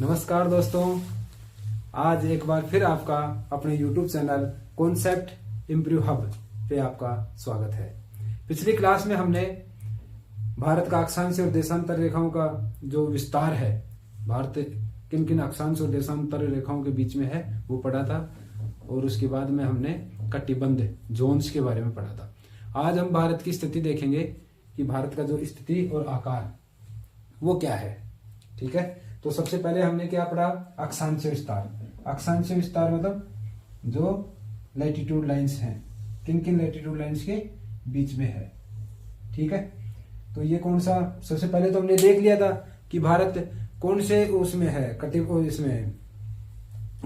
नमस्कार दोस्तों, आज एक बार फिर आपका अपने YouTube channel concept improve hub पे आपका स्वागत है। पिछली क्लास में हमने भारत का अक्षांश और देशांतर रेखाओं का जो विस्तार है, भारत किन किन अक्षांश और देशांतर रेखाओं के बीच में है वो पढ़ा था, और उसके बाद में हमने कटिबंध जोन्स के बारे में पढ़ा था। आज हम भारत की स्थिति देखेंगे कि भारत का जो स्थिति और आकार वो क्या है। ठीक है, तो सबसे पहले हमने क्या पढ़ा? अक्षांश विस्तार। अक्षांश विस्तार मतलब जो लैटिट्यूड लाइंस हैं, किन किन लैटिट्यूड लाइंस के बीच में है। ठीक है, तो ये कौन सा, सबसे पहले तो हमने देख लिया था कि भारत कौन से उसमें है, इसमें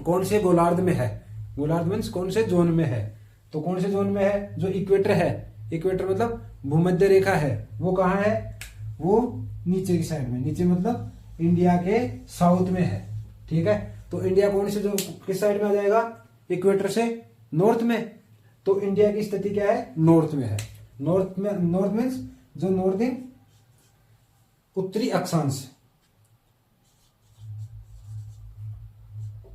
कौन से गोलार्ध में है। गोलार्ध मीन्स कौन से जोन में है। तो कौन से जोन में है? जो इक्वेटर है, इक्वेटर मतलब भूमध्य रेखा है, वो कहाँ है? वो नीचे की साइड में, नीचे मतलब इंडिया के साउथ में है। ठीक है, तो इंडिया कौन से जो किस साइड में आ जाएगा? इक्वेटर से नॉर्थ में। तो इंडिया की स्थिति क्या है? नॉर्थ में है। नॉर्थ में, नॉर्थ मीन्स जो नॉर्थिंग उत्तरी अक्षांश,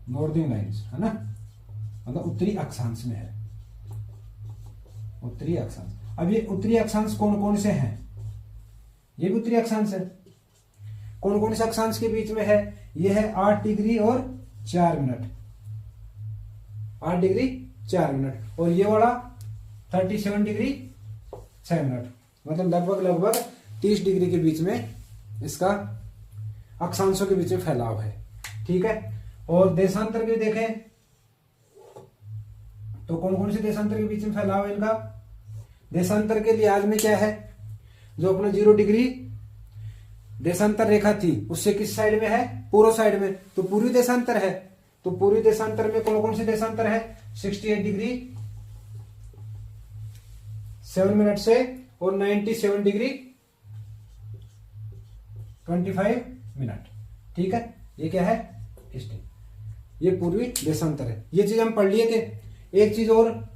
नॉर्थिंग लाइन्स है ना, मतलब उत्तरी अक्षांश में है। उत्तरी अक्षांश। अब ये उत्तरी अक्षांश कौन कौन से हैं? ये भी उत्तरी अक्षांश है। कौन कौन से अक्षांश के बीच में है? ये है 8 डिग्री और 4 मिनट। 8 degree 4 minute. और ये वाला 37 डिग्री 6 मिनट, मतलब लगभग 30 डिग्री के बीच में इसका अक्षांशों के बीच में फैलाव है। ठीक है, और देशांतर के देखें तो कौन कौन से देशांतर के बीच में फैलाव है इनका? देशांतर के लिहाज में क्या है? जो अपना 0 डिग्री देशांतर रेखा थी उससे किस साइड में है? पूर्व साइड में। तो पूर्वी देशांतर है। तो पूर्वी देशांतर में कौन कौन से देशांतर है? 68 डिग्री 7 मिनट से और 97 डिग्री 25 मिनट। ठीक है, ये क्या है? ये पूर्वी देशांतर है। ये चीज हम पढ़ लिए थे। एक चीज और,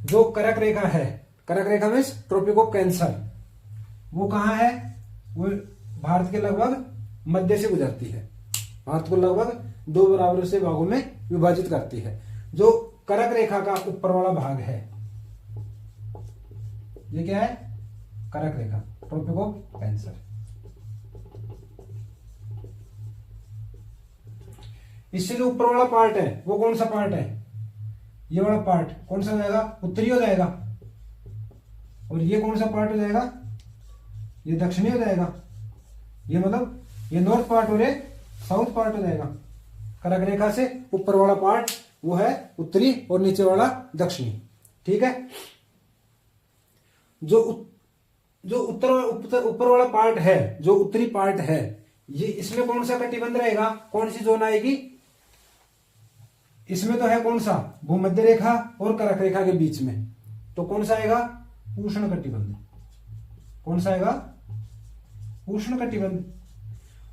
जो कर्क रेखा है, कर्क रेखा मीन्स ट्रॉपिक ऑफ कैंसर, वो कहां है? वो भारत के लगभग मध्य से गुजरती है। भारत को लगभग 2 बराबर से भागों में विभाजित करती है। जो कर्क रेखा का ऊपर वाला भाग है, ये क्या है? कर्क रेखा, ट्रॉपिक ऑफ कैंसर। इससे जो ऊपर वाला पार्ट है वो कौन सा पार्ट है? ये वाला पार्ट कौन सा हो जाएगा? उत्तरी हो जाएगा। और ये कौन सा पार्ट हो जाएगा? ये दक्षिणी हो जाएगा। ये मतलब ये नॉर्थ पार्ट और ये साउथ पार्ट हो जाएगा। कर्क रेखा से ऊपर वाला पार्ट वो है उत्तरी और नीचे वाला दक्षिणी। ठीक है, जो ऊपर वाला पार्ट है, जो उत्तरी पार्ट है, ये इसमें कौन सा कटिबंध रहेगा? कौन सी जोन आएगी इसमें? तो है कौन सा? भूमध्य रेखा और कर्क रेखा के बीच में। तो कौन सा आएगा? उष्ण कटिबंध। कौन सा आएगा? उष्ण कटिबंध।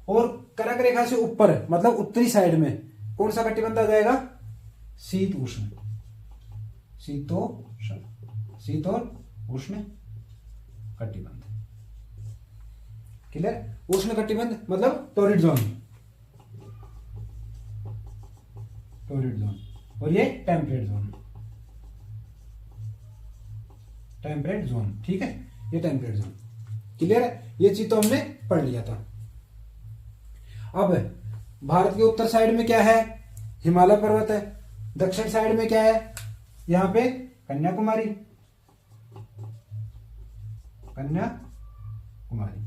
और कर्क रेखा से ऊपर मतलब उत्तरी साइड में कौन सा कटिबंध आ जाएगा? शीत उष्ण। शीतोष्ण, शीत और उष्ण कटिबंध। क्लियर? उष्ण कटिबंध मतलब टॉरिड जोन, टॉरिड जोन। और ये टेम्परेट जोन, टेम्परेट जोन। ठीक है, ये टेम्परेट जोन। क्लियर है? ये चीज तो हमने पढ़ लिया था। अब भारत के उत्तर साइड में क्या है? हिमालय पर्वत है। दक्षिण साइड में क्या है? यहां पे कन्याकुमारी, कन्याकुमारी।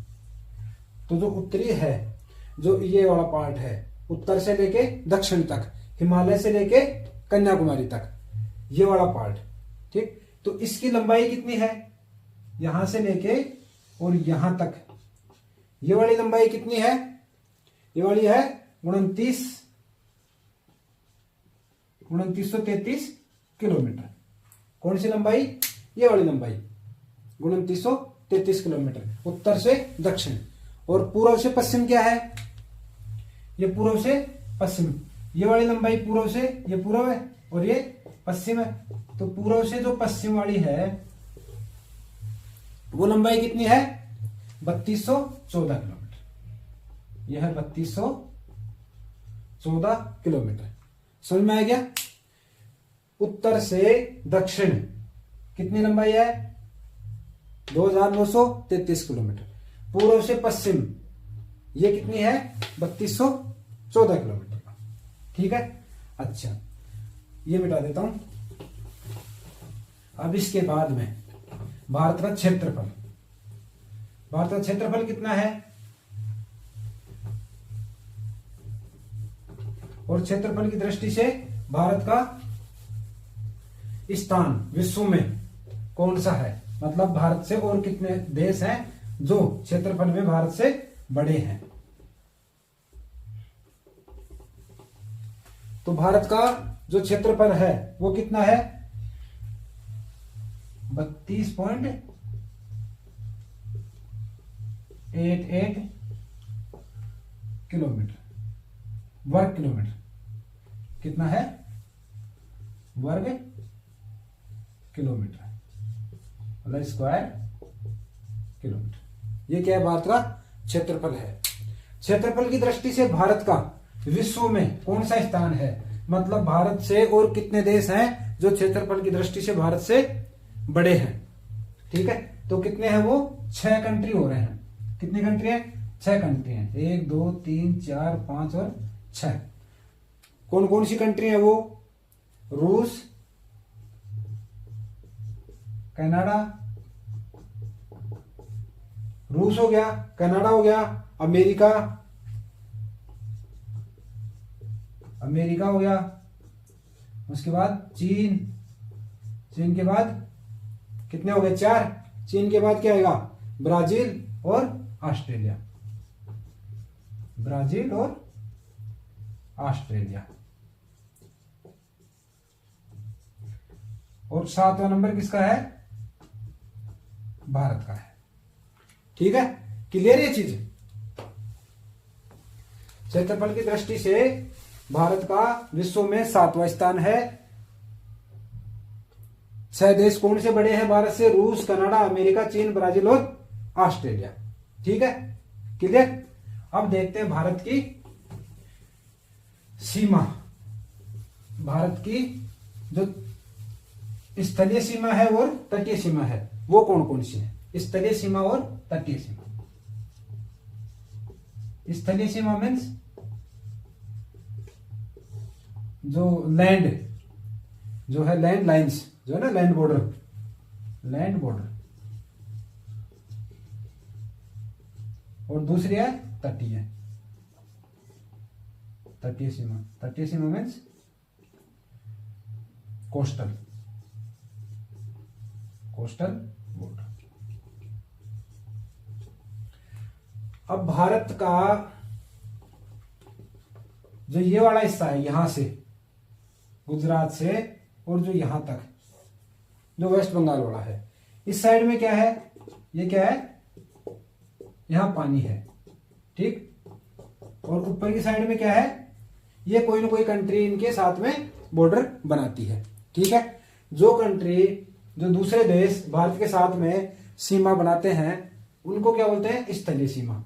तो जो उत्तरी है, जो ये वाला पार्ट है, उत्तर से लेके दक्षिण तक, हिमालय से लेके कन्याकुमारी तक, ये वाला पार्ट। ठीक, तो इसकी लंबाई कितनी है? यहां से लेके और यहां तक ये वाली लंबाई कितनी है? ये वाली है 2933 किलोमीटर। कौन सी लंबाई? ये वाली लंबाई 2933 किलोमीटर, उत्तर से दक्षिण। और पूर्व से पश्चिम क्या है? ये पूर्व से पश्चिम, ये वाली लंबाई पूर्व से, ये पूर्व है और ये पश्चिम है। तो पूर्व से जो पश्चिम वाली है वो लंबाई कितनी है? 3214 किलोमीटर। यह है 3214 14 किलोमीटर। समझ में आ गया। उत्तर से दक्षिण कितनी लंबाई है? 2933 किलोमीटर। पूर्व से पश्चिम ये कितनी है? 3214 किलोमीटर का। ठीक है। अच्छा, ये मिटा देता हूं। अब इसके बाद में भारत का क्षेत्रफल। भारत का क्षेत्रफल कितना है? और क्षेत्रफल की दृष्टि से भारत का स्थान विश्व में कौन सा है? मतलब भारत से और कितने देश हैं जो क्षेत्रफल में भारत से बड़े हैं? तो भारत का जो क्षेत्रफल है वो कितना है? 32.88 किलोमीटर, वर्ग किलोमीटर। कितना है? वर्ग किलोमीटर मतलब स्क्वायर किलोमीटर। ये क्या है? भारत का क्षेत्रफल है। क्षेत्रफल की दृष्टि से भारत का विश्व में कौन सा स्थान है? मतलब भारत से और कितने देश हैं जो क्षेत्रफल की दृष्टि से भारत से बड़े हैं? ठीक है। तो कितने हैं वो? 6 कंट्री हो रहे हैं। कितनी कंट्री है? 6 कंट्री हैं। 1 2 3 4 5 और 6। कौन कौन सी कंट्री है वो? रूस, कनाडा, रूस हो गया, कनाडा हो गया, अमेरिका, अमेरिका हो गया, उसके बाद चीन, चीन के बाद कितने हो गए? 4। चीन के बाद क्या आएगा? ब्राजील और ऑस्ट्रेलिया, ब्राजील और ऑस्ट्रेलिया। और 7वां नंबर किसका है? भारत का है। ठीक है, क्लियर ये चीज? क्षेत्रफल की दृष्टि से भारत का विश्व में 7वां स्थान है। 6 देश कौन से बड़े हैं भारत से? रूस, कनाडा, अमेरिका, चीन, ब्राजील और ऑस्ट्रेलिया। ठीक है, क्लियर? अब देखते हैं भारत की सीमा। भारत की जो स्थलीय सीमा है और तटीय सीमा है वो कौन कौन सी है? स्थलीय सीमा और तटीय सीमा। स्थलीय सीमा मीन्स जो लैंड, जो है लैंड लाइंस, जो है ना लैंड बॉर्डर, लैंड बॉर्डर। और दूसरी है तटीय, तटीय सीमा। तटीय सीमा मीन्स कोस्टल, कोस्टल बॉर्डर। अब भारत का जो ये वाला हिस्सा है यहां से गुजरात से और जो यहां तक जो वेस्ट बंगाल वाला है, इस साइड में क्या है? ये क्या है? यहां पानी है। ठीक। और ऊपर की साइड में क्या है? ये कोई ना कोई कंट्री इनके साथ में बॉर्डर बनाती है। ठीक है। जो कंट्री, जो दूसरे देश भारत के साथ में सीमा बनाते हैं उनको क्या बोलते हैं? स्थलीय सीमा।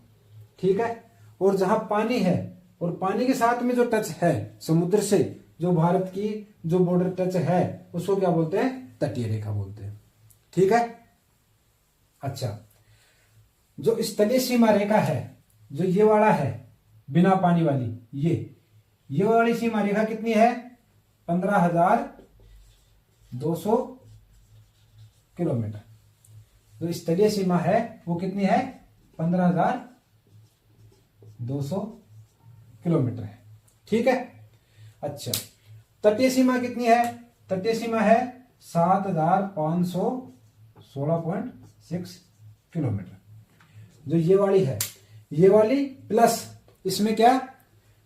ठीक है। और जहां पानी है और पानी के साथ में जो टच है समुद्र से, जो भारत की जो बॉर्डर टच है उसको क्या बोलते हैं? तटीय रेखा बोलते हैं। ठीक है। अच्छा, जो स्थलीय सीमा रेखा है, जो ये वाला है बिना पानी वाली, ये वाली सीमा रेखा कितनी है? 15,200 किलोमीटर। जो स्थलीय सीमा है वो कितनी है? 15,200 किलोमीटर है। ठीक है। अच्छा, तटीय सीमा कितनी है? तटीय सीमा है 7,516.6 किलोमीटर। जो ये वाली है, ये वाली प्लस इसमें क्या,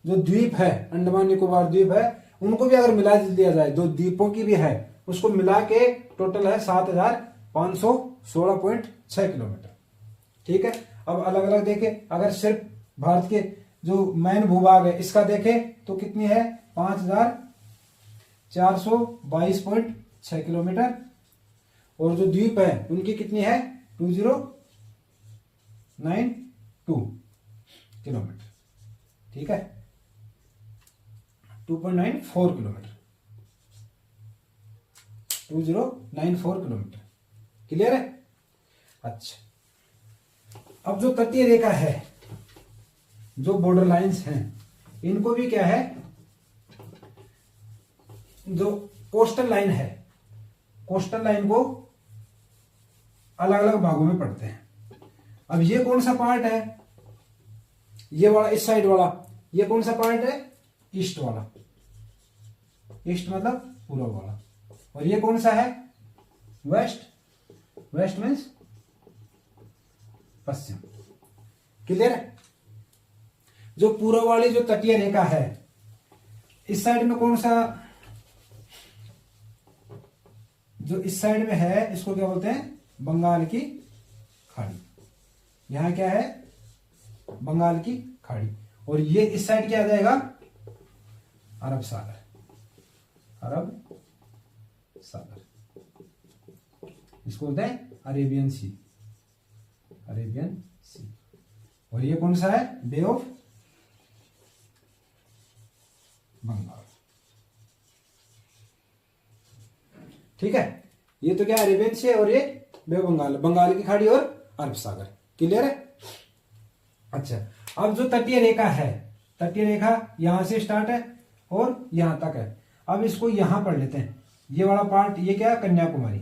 जो द्वीप है, अंडमान निकोबार द्वीप है, उनको भी अगर मिला दिया जाए, दो द्वीपों की भी है, उसको मिला के टोटल है 7,516.6 किलोमीटर। ठीक है। अब अलग अलग देखे, अगर सिर्फ भारत के जो मेन भूभाग है इसका देखे तो कितनी है? 5,422.6 किलोमीटर। और जो द्वीप है उनकी कितनी है? 2092 किलोमीटर। ठीक है। 2.94 किलोमीटर, 2094 किलोमीटर। क्लियर है? अच्छा, अब जो तटीय रेखा है, जो बॉर्डर लाइंस हैं, इनको भी क्या है, जो कोस्टल लाइन है, कोस्टल लाइन को अलग अलग भागों में पढ़ते हैं। अब ये कौन सा पार्ट है, ये वाला, इस साइड वाला, ये कौन सा पार्ट है, ईस्ट वाला, ईस्ट मतलब पूर्व वाला। और ये कौन सा है, वेस्ट, वेस्ट मीन्स पश्चिम। क्लियर है? जो पूर्व वाली जो तटीय रेखा है, इस साइड में कौन सा, जो इस साइड में है, इसको क्या बोलते हैं, बंगाल की खाड़ी। यहां क्या है, बंगाल की खाड़ी। और ये इस साइड क्या आ जाएगा, अरब सागर, अरब सागर, इसको बोलते हैं अरेबियन सी, अरेबियन सी। और ये कौन सा है, बे ऑफ बंगाल। ठीक है, ये तो क्या अरेबियन सी है, और ये बे ऑफ बंगाल, बंगाल की खाड़ी और अरब सागर। क्लियर है? अच्छा, अब जो तटीय रेखा है, तटीय रेखा यहां से स्टार्ट है और यहां तक है। अब इसको यहां पढ़ लेते हैं, ये वाला पार्ट, ये क्या है, कन्याकुमारी,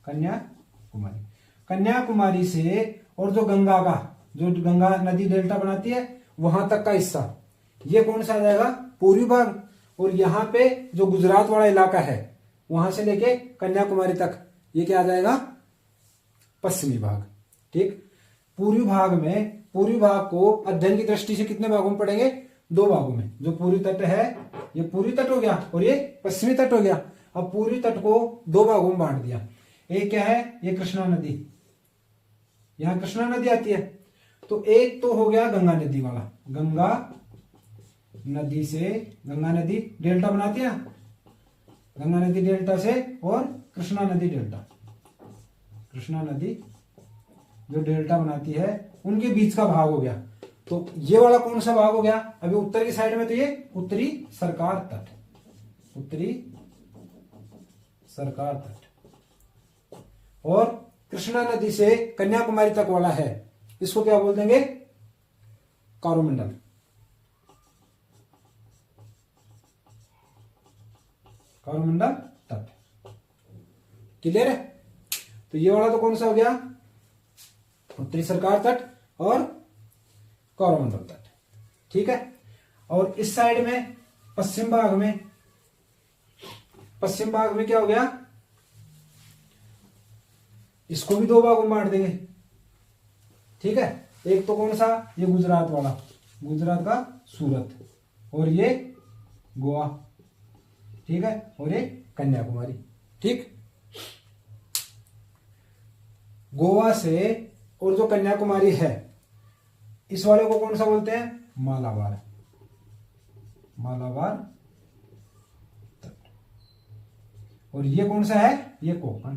कन्याकुमारी, कन्याकुमारी से और जो गंगा का, जो गंगा नदी डेल्टा बनाती है, वहां तक का हिस्सा, ये कौन सा आ जाएगा, पूर्वी भाग। और यहां पे जो गुजरात वाला इलाका है, वहां से लेके कन्याकुमारी तक, ये क्या आ जाएगा, पश्चिमी भाग। ठीक, पूर्वी भाग में, पूर्वी भाग को अध्ययन की दृष्टि से कितने भागों में पढ़ेंगे, 2 भागों में। जो पूर्वी तट है, ये पूर्वी तट हो गया और ये पश्चिमी तट हो गया। अब पूर्वी तट को 2 भागों में बांट दिया। एक क्या है, ये कृष्णा नदी, यहां कृष्णा नदी आती है। तो एक तो हो गया गंगा नदी वाला, गंगा नदी से, गंगा नदी डेल्टा बनाती है, गंगा नदी डेल्टा से, और कृष्णा नदी डेल्टा, कृष्णा नदी जो डेल्टा बनाती है, उनके बीच का भाग हो गया। तो ये वाला कौन सा भाग हो गया, अभी उत्तर की साइड में, तो ये उत्तरी सरकार तट, उत्तरी सरकार तट। और कृष्णा नदी से कन्याकुमारी तक वाला है, इसको क्या बोल देंगे, कोरोमंडल, कोरोमंडल तट। क्लियर है? तो ये वाला तो कौन सा हो गया, उत्तरी सरकार तट और कोरोमंडल तट। ठीक है, और इस साइड में पश्चिम भाग में, पश्चिम भाग में क्या हो गया, इसको भी 2 भागों में बांट देंगे। ठीक है, एक तो कौन सा, ये गुजरात वाला, गुजरात का सूरत, और ये गोवा। ठीक है, और ये कन्याकुमारी। ठीक, गोवा से और जो कन्याकुमारी है, इस वाले को कौन सा बोलते हैं, मालाबार, मालाबार तट। और ये कौन सा है, ये कोकण,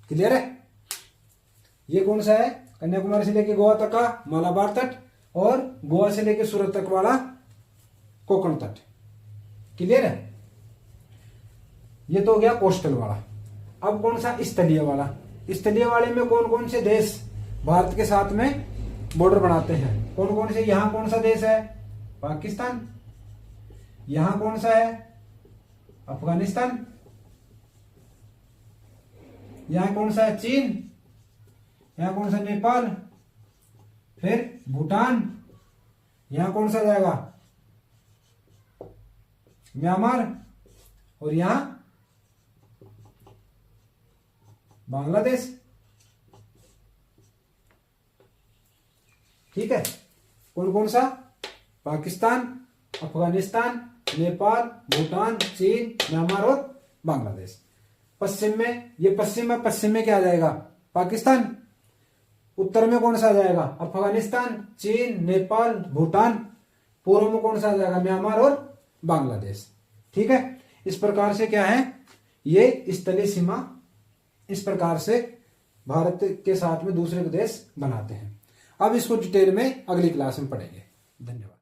क्लियर है? ये कौन सा है, कन्याकुमारी से लेके गोवा तक का मालाबार तट, और गोवा से लेके सूरत तक वाला कोकण तट। क्लियर है? ये तो हो गया कोस्टल वाला। अब कौन सा, स्थलीय वाला। स्थलीय वाले में कौन कौन से देश भारत के साथ में बॉर्डर बनाते हैं, कौन कौन से, यहां कौन सा देश है, पाकिस्तान। यहां कौन सा है, अफगानिस्तान। यहां कौन सा है, चीन। यहां कौन सा, नेपाल। फिर भूटान। यहां कौन सा जाएगा, म्यांमार। और यहां बांग्लादेश। ठीक है, कौन कौन सा, पाकिस्तान, अफगानिस्तान, नेपाल, भूटान, चीन, म्यांमार और बांग्लादेश। पश्चिम में, ये पश्चिम में क्या आ जाएगा, पाकिस्तान। उत्तर में कौन सा आ जाएगा, अफगानिस्तान, चीन, नेपाल, भूटान। पूर्व में कौन सा आ जाएगा, म्यांमार और बांग्लादेश। ठीक है, इस प्रकार से क्या है, ये स्थलीय सीमा इस प्रकार से भारत के साथ में दूसरे देश बनाते हैं। अब इसको डिटेल में अगली क्लास में पढ़ेंगे। धन्यवाद।